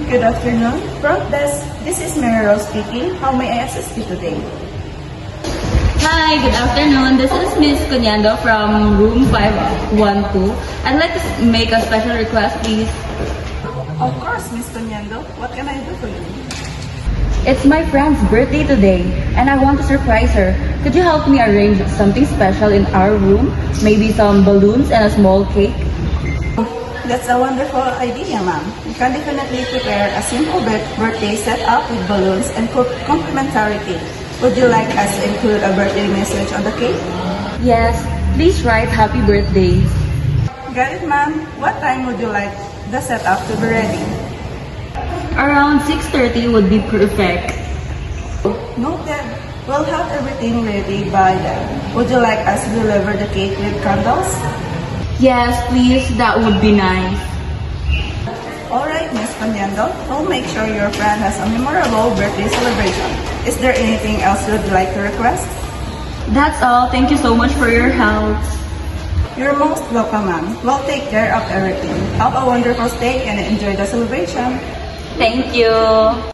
Good afternoon. Front desk, this is Mary Rose speaking. How may I assist you today? Hi, good afternoon. This is Miss Cunyando from room 512. I'd like to make a special request, please. Of course, Miss Tonyando. What can I do for you? It's my friend's birthday today, and I want to surprise her. Could you help me arrange something special in our room? Maybe some balloons and a small cake? That's a wonderful idea, ma'am. You can definitely prepare a simple birthday set up with balloons and complimentary cake. Would you like us to include a birthday message on the cake? Yes, please write happy birthday. Got it, ma'am. What time would you like the setup to be ready? Around 6:30 would be perfect. Noted. We'll have everything ready by then. Would you like us to deliver the cake with candles? Yes, please, that would be nice. Alright, Miss Panyando. We'll make sure your friend has a memorable birthday celebration. Is there anything else you'd like to request? That's all. Thank you so much for your help. You're most welcome, ma'am. We'll take care of everything. Have a wonderful stay and enjoy the celebration. Thank you.